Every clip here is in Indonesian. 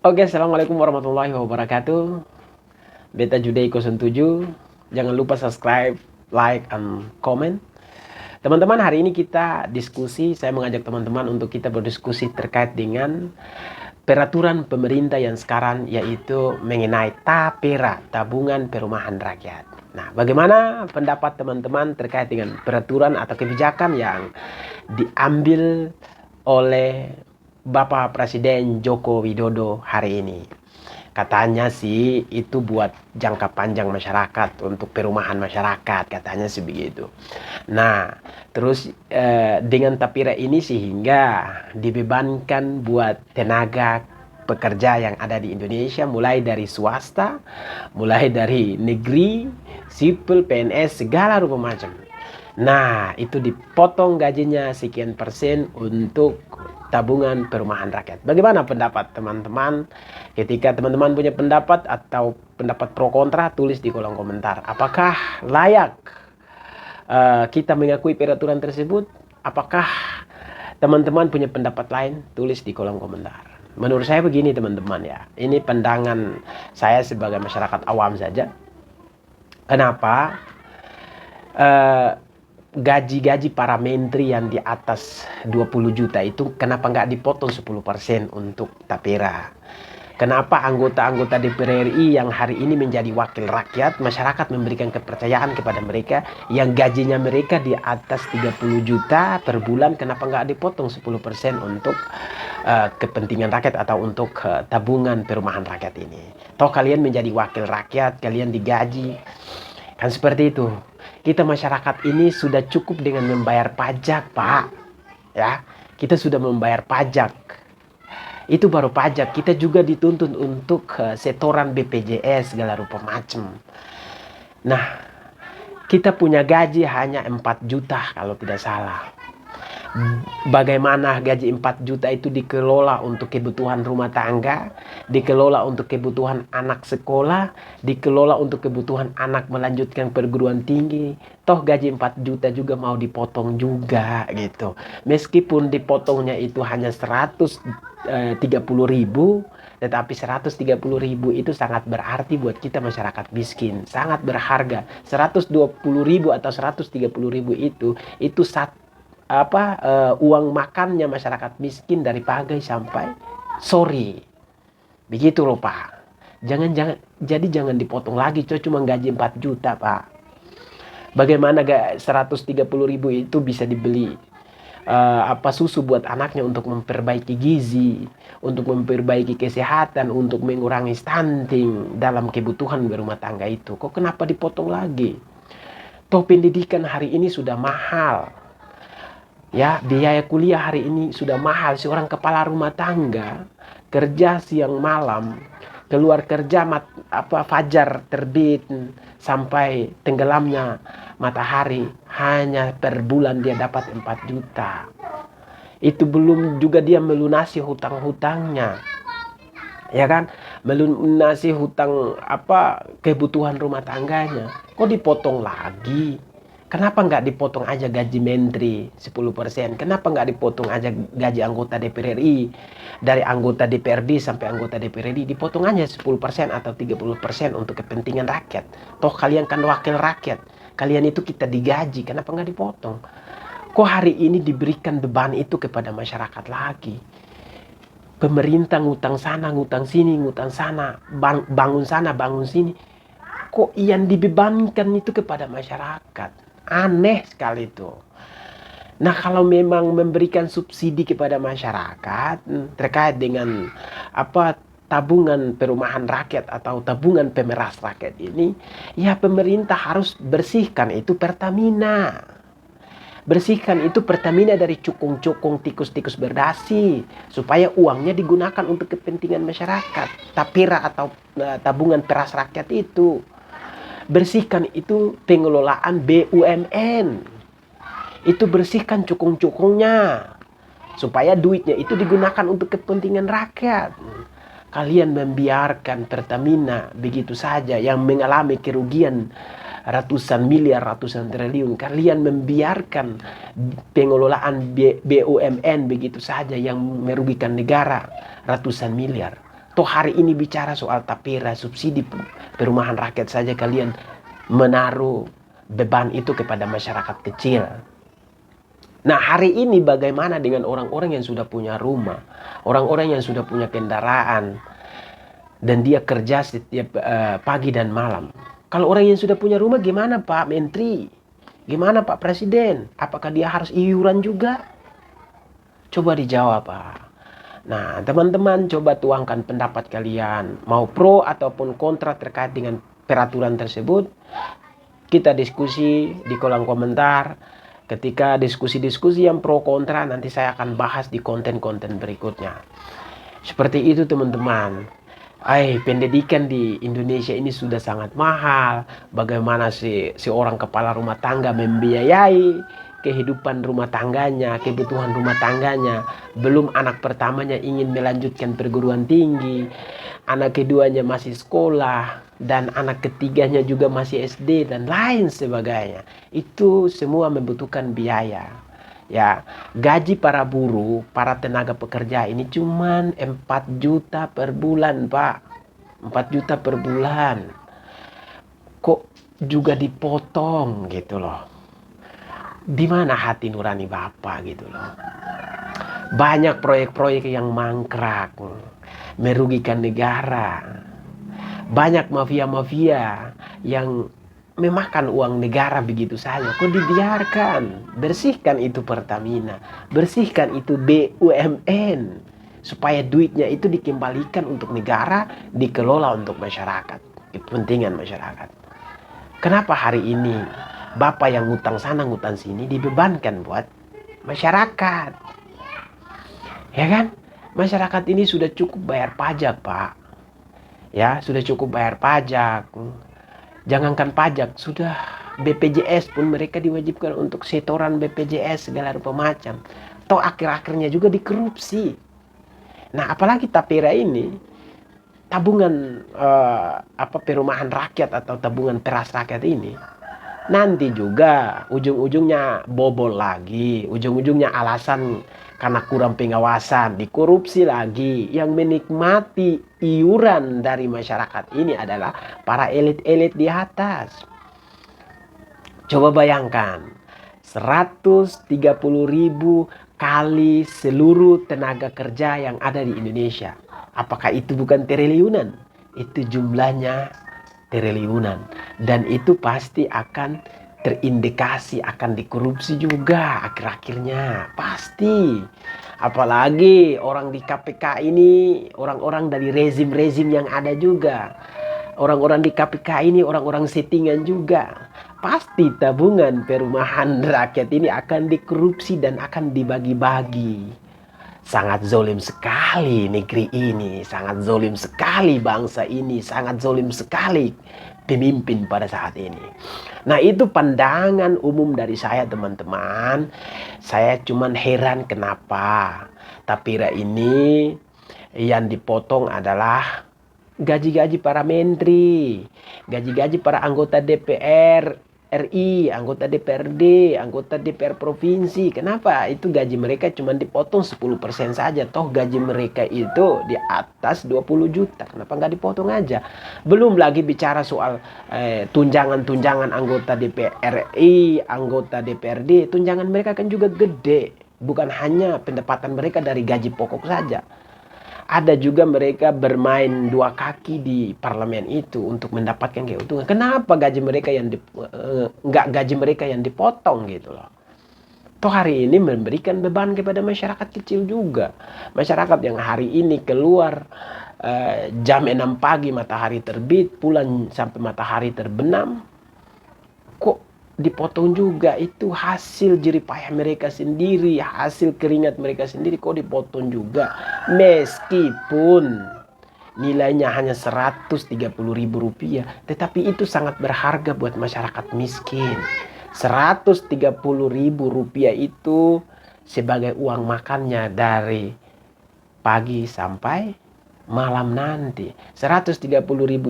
Oke, assalamualaikum warahmatullahi wabarakatuh. Beta Judei 07. Jangan lupa subscribe, like, and comment. Teman-teman, hari ini kita diskusi. Saya mengajak teman-teman untuk kita berdiskusi terkait dengan peraturan pemerintah yang sekarang, yaitu mengenai TAPERA, Tabungan Perumahan Rakyat. Nah, bagaimana pendapat teman-teman terkait dengan peraturan atau kebijakan yang diambil oleh Bapak Presiden Joko Widodo hari ini? Katanya sih itu buat jangka panjang masyarakat, untuk perumahan masyarakat, katanya sih begitu. Nah, terus dengan tapira ini sehingga dibebankan buat tenaga pekerja yang ada di Indonesia, mulai dari swasta, mulai dari negeri, sipil, PNS, segala rupa macam. Nah, itu dipotong gajinya sekian persen untuk tabungan perumahan rakyat. Bagaimana pendapat teman-teman? Ketika teman-teman punya pendapat atau pendapat pro kontra, tulis di kolom komentar. Apakah layak kita mengakui peraturan tersebut? Apakah teman-teman punya pendapat lain? Tulis di kolom komentar. Menurut saya begini teman-teman ya. Ini pandangan saya sebagai masyarakat awam saja. Kenapa? Gaji-gaji para menteri yang di atas 20 juta itu kenapa nggak dipotong 10% untuk tapera? Kenapa anggota-anggota DPR RI yang hari ini menjadi wakil rakyat, masyarakat memberikan kepercayaan kepada mereka yang gajinya mereka di atas 30 juta per bulan, kenapa nggak dipotong 10% untuk kepentingan rakyat atau untuk tabungan perumahan rakyat ini? Toh kalian menjadi wakil rakyat, kalian digaji. Kan seperti itu. Kita masyarakat ini sudah cukup dengan membayar pajak, Pak. Ya, kita sudah membayar pajak. Itu baru pajak. Kita juga dituntut untuk setoran BPJS segala rupa macam. Nah, kita punya gaji hanya 4 juta kalau tidak salah. Bagaimana gaji 4 juta itu dikelola untuk kebutuhan rumah tangga, dikelola untuk kebutuhan anak sekolah, dikelola untuk kebutuhan anak melanjutkan perguruan tinggi. Toh gaji 4 juta juga mau dipotong juga gitu. Meskipun dipotongnya itu hanya 130.000, tetapi 130.000 itu sangat berarti buat kita masyarakat miskin, sangat berharga. 120.000 atau 130.000 itu uang makannya masyarakat miskin dari pagi sampai sore. Begitu loh Pak. Jangan dipotong lagi, cuma gaji 4 juta Pak. Bagaimana 130.000 itu bisa dibeli susu buat anaknya untuk memperbaiki gizi, untuk memperbaiki kesehatan, untuk mengurangi stunting dalam kebutuhan berumah tangga itu. Kok kenapa dipotong lagi? Toh pendidikan hari ini sudah mahal. Ya, biaya kuliah hari ini sudah mahal. Seorang kepala rumah tangga kerja siang malam, keluar kerja fajar terbit sampai tenggelamnya matahari, hanya per bulan dia dapat 4 juta. Itu belum juga dia melunasi hutang-hutangnya. Ya kan? Melunasi hutang kebutuhan rumah tangganya. Kok dipotong lagi? Kenapa nggak dipotong aja gaji menteri 10%? Kenapa nggak dipotong aja gaji anggota DPR RI? Dari anggota DPRD sampai anggota DPR RI dipotong aja 10% atau 30% untuk kepentingan rakyat. Toh kalian kan wakil rakyat. Kalian itu kita digaji, kenapa nggak dipotong? Kok hari ini diberikan beban itu kepada masyarakat lagi? Pemerintah ngutang sana, ngutang sini, ngutang sana, bangun sana, bangun sini. Kok yang dibebankan itu kepada masyarakat? Aneh sekali itu. Nah, kalau memang memberikan subsidi kepada masyarakat terkait dengan tabungan perumahan rakyat atau tabungan pemeras rakyat ini, ya pemerintah harus bersihkan itu Pertamina. Bersihkan itu Pertamina dari cukung-cukung tikus-tikus berdasi, supaya uangnya digunakan untuk kepentingan masyarakat. Tapera atau tabungan peras rakyat itu. Bersihkan itu pengelolaan BUMN. Itu bersihkan cukung-cukungnya, supaya duitnya itu digunakan untuk kepentingan rakyat. Kalian membiarkan Pertamina begitu saja yang mengalami kerugian ratusan miliar, ratusan triliun. Kalian membiarkan pengelolaan BUMN begitu saja yang merugikan negara ratusan miliar. Toh hari ini bicara soal tapera, subsidi perumahan rakyat saja kalian menaruh beban itu kepada masyarakat kecil. Nah hari ini bagaimana dengan orang-orang yang sudah punya rumah, orang-orang yang sudah punya kendaraan, dan dia kerja setiap pagi dan malam. Kalau orang yang sudah punya rumah gimana Pak Menteri? Gimana Pak Presiden? Apakah dia harus iuran juga? Coba dijawab Pak. Nah teman-teman coba tuangkan pendapat kalian. Mau pro ataupun kontra terkait dengan peraturan tersebut. Kita diskusi di kolom komentar. Ketika diskusi-diskusi yang pro kontra nanti saya akan bahas di konten-konten berikutnya. Seperti itu teman-teman. Pendidikan di Indonesia ini sudah sangat mahal. Bagaimana seorang kepala rumah tangga membiayai kehidupan rumah tangganya, kebutuhan rumah tangganya. Belum anak pertamanya ingin melanjutkan perguruan tinggi, anak keduanya masih sekolah, dan anak ketiganya juga masih SD dan lain sebagainya. Itu semua membutuhkan biaya. Ya, gaji para buruh, para tenaga pekerja ini cuman 4 juta per bulan, Pak. 4 juta per bulan. Kok juga dipotong gitu loh. Di mana hati nurani Bapak gitu loh. Banyak proyek-proyek yang mangkrak, merugikan negara. Banyak mafia-mafia yang memakan uang negara begitu saja. Kok dibiarkan? Bersihkan itu Pertamina, bersihkan itu BUMN, supaya duitnya itu dikembalikan untuk negara, dikelola untuk masyarakat, kepentingan masyarakat. Kenapa hari ini Bapak yang ngutang sana ngutang sini dibebankan buat masyarakat? Ya kan? Masyarakat ini sudah cukup bayar pajak Pak. Ya, sudah cukup bayar pajak. Jangankan pajak, sudah BPJS pun mereka diwajibkan untuk setoran BPJS segala rupa macam. Toh akhir-akhirnya juga dikorupsi. Nah, apalagi tapera ini, tabungan perumahan rakyat atau tabungan teras rakyat ini, nanti juga ujung-ujungnya bobol lagi, ujung-ujungnya alasan karena kurang pengawasan, dikorupsi lagi. Yang menikmati iuran dari masyarakat ini adalah para elit-elit di atas. Coba bayangkan, 130.000 kali seluruh tenaga kerja yang ada di Indonesia. Apakah itu bukan triliunan? Itu jumlahnya triliunan. Dan itu pasti akan terindikasi akan dikorupsi juga akhir-akhirnya, pasti. Apalagi orang di KPK ini orang-orang dari rezim-rezim yang ada juga. Orang-orang di KPK ini orang-orang settingan juga. Pasti tabungan perumahan rakyat ini akan dikorupsi dan akan dibagi-bagi. Sangat zolim sekali negeri ini, sangat zolim sekali bangsa ini, sangat zolim sekali pemimpin pada saat ini. Nah itu pandangan umum dari saya teman-teman. Saya cuman heran kenapa tapera ini yang dipotong adalah gaji-gaji para menteri, gaji-gaji para anggota DPR RI, anggota DPRD, anggota DPR provinsi. Kenapa? Itu gaji mereka cuma dipotong 10% saja. Toh gaji mereka itu di atas 20 juta. Kenapa nggak dipotong aja? Belum lagi bicara soal tunjangan-tunjangan anggota DPR RI, anggota DPRD. Tunjangan mereka kan juga gede. Bukan hanya pendapatan mereka dari gaji pokok saja. Ada juga mereka bermain dua kaki di parlemen itu untuk mendapatkan keuntungan. Kenapa gaji mereka yang nggak gaji mereka yang dipotong gitu loh? Toh hari ini memberikan beban kepada masyarakat kecil juga. Masyarakat yang hari ini keluar jam 6 pagi matahari terbit, pulang sampai matahari terbenam. Kok dipotong juga? Itu hasil jerih payah mereka sendiri, hasil keringat mereka sendiri, kok dipotong juga? Meskipun nilainya hanya Rp130.000, tetapi itu sangat berharga buat masyarakat miskin. Rp130.000 itu sebagai uang makannya dari pagi sampai malam nanti. 130.000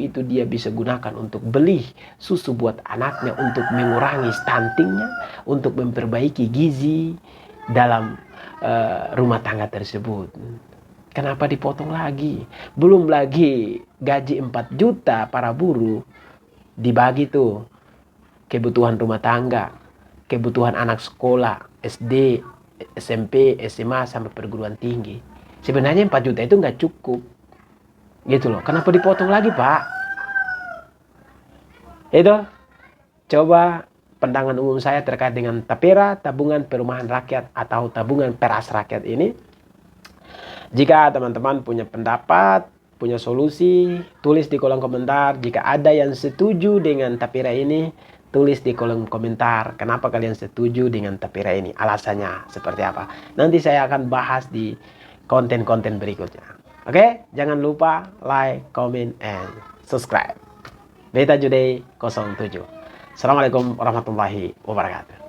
itu dia bisa gunakan untuk beli susu buat anaknya, untuk mengurangi stuntingnya, untuk memperbaiki gizi dalam rumah tangga tersebut. Kenapa dipotong lagi? Belum lagi gaji 4 juta para buruh dibagi tuh kebutuhan rumah tangga, kebutuhan anak sekolah, SD, SMP, SMA, sampai perguruan tinggi. Sebenarnya 4 juta itu nggak cukup. Gitu loh. Kenapa dipotong lagi, Pak? Itu coba pandangan umum saya terkait dengan tapera, tabungan perumahan rakyat atau tabungan peras rakyat ini. Jika teman-teman punya pendapat, punya solusi, tulis di kolom komentar. Jika ada yang setuju dengan tapera ini, tulis di kolom komentar kenapa kalian setuju dengan tapera ini, alasannya seperti apa. Nanti saya akan bahas di konten-konten berikutnya. Oke, jangan lupa like, comment, and subscribe. Beta Juday 07. Assalamualaikum warahmatullahi wabarakatuh.